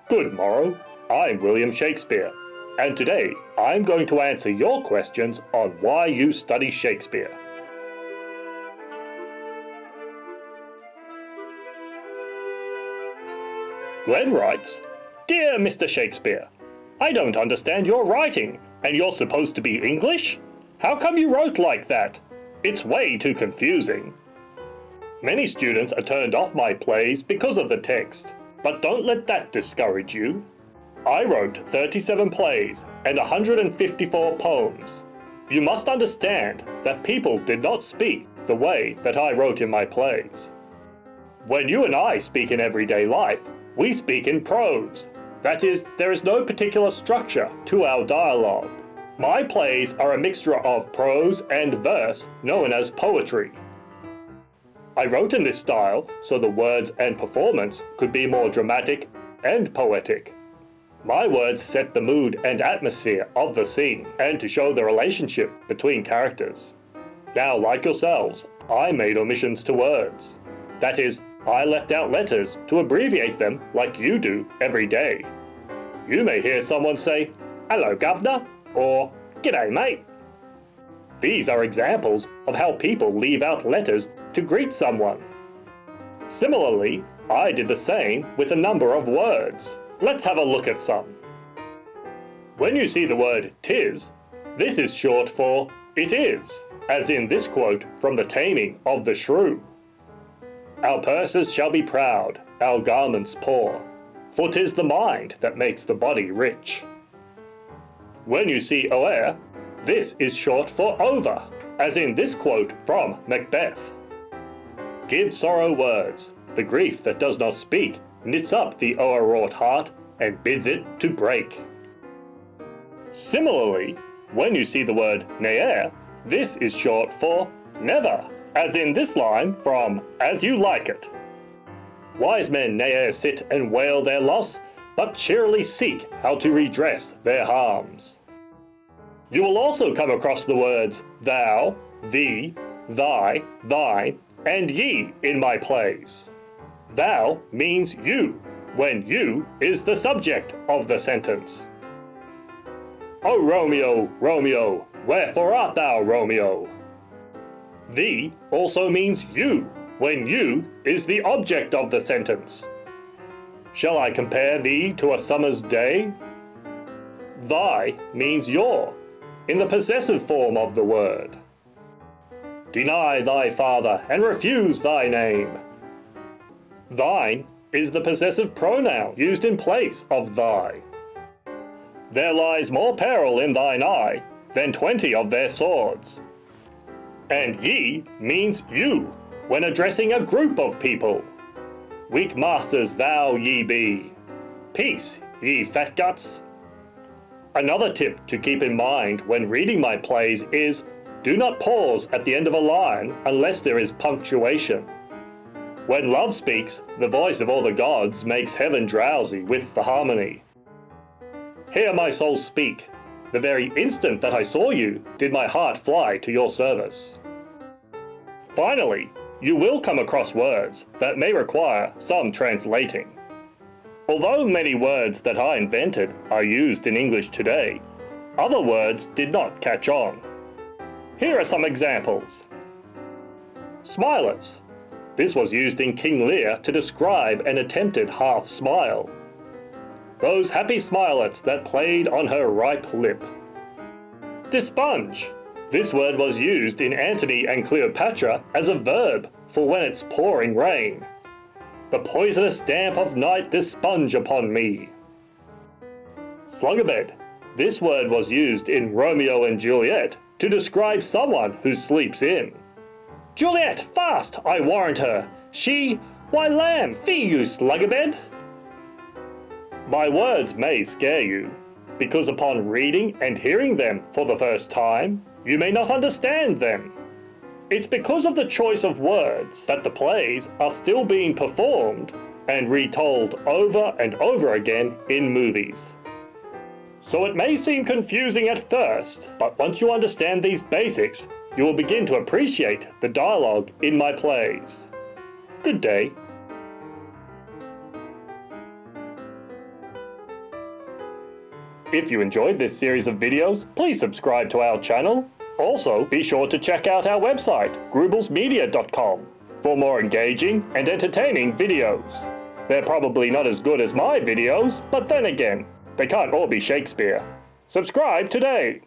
Good morrow, I'm William Shakespeare, and today I'm going to answer your questions on why you study Shakespeare. Glenn writes, "Dear Mr. Shakespeare, I don't understand your writing, and you're supposed to be English? How come you wrote like that? It's way too confusing." Many students are turned off my plays because of the text, but don't let that discourage you. I wrote 37 plays and 154 poems. You must understand that people did not speak the way that I wrote in my plays. When you and I speak in everyday life, we speak in prose. That is, there is no particular structure to our dialogue. My plays are a mixture of prose and verse known as poetry. I wrote in this style so the words and performance could be more dramatic and poetic. My words set the mood and atmosphere of the scene and to show the relationship between characters. Now, like yourselves, I made omissions to words. That is, I left out letters to abbreviate them like you do every day. You may hear someone say, "Hello, governor," or "G'day, mate." These are examples of how people leave out letters to greet someone. Similarly, I did the same with a number of words. Let's have a look at some. When you see the word "tis," this is short for "it is," as in this quote from The Taming of the Shrew. "Our purses shall be proud, our garments poor, for 'tis the mind that makes the body rich." When you see "o'er," this is short for "over," as in this quote from Macbeth. "Give sorrow words, the grief that does not speak knits up the o'erwrought heart and bids it to break." Similarly, when you see the word "ne'er," this is short for "never," as in this line from As You Like It. "Wise men ne'er sit and wail their loss, but cheerily seek how to redress their harms." You will also come across the words thou, thee, thy, thine, and ye in my plays. Thou means you, when you is the subject of the sentence. "O Romeo, Romeo, wherefore art thou, Romeo?" Thee also means you, when you is the object of the sentence. "Shall I compare thee to a summer's day?" Thy means your, in the possessive form of the word. "Deny thy father and refuse thy name." Thine is the possessive pronoun used in place of thy. "There lies more peril in thine eye than 20 of their swords." And ye means you, when addressing a group of people. "Weak masters thou ye be. Peace, ye fat guts." Another tip to keep in mind when reading my plays is do not pause at the end of a line unless there is punctuation. When love speaks, the voice of all the gods makes heaven drowsy with the harmony. "Hear my soul speak. The very instant that I saw you, did my heart fly to your service." Finally, you will come across words that may require some translating. Although many words that I invented are used in English today, other words did not catch on. Here are some examples. Smilets. This was used in King Lear to describe an attempted half smile. "Those happy smilets that played on her ripe lip." Desponge. This word was used in Antony and Cleopatra as a verb for when it's pouring rain. "The poisonous damp of night desponge upon me." Slug-a-bed. This word was used in Romeo and Juliet to describe someone who sleeps in. "Juliet, fast, I warrant her. She, why lamb, fee you slug-a-bed." My words may scare you, because upon reading and hearing them for the first time, you may not understand them. It's because of the choice of words that the plays are still being performed and retold over and over again in movies. So it may seem confusing at first, but once you understand these basics, you will begin to appreciate the dialogue in my plays. Good day. If you enjoyed this series of videos, please subscribe to our channel. Also, be sure to check out our website, grubelsmedia.com, for more engaging and entertaining videos. They're probably not as good as my videos, but then again, they can't all be Shakespeare. Subscribe today!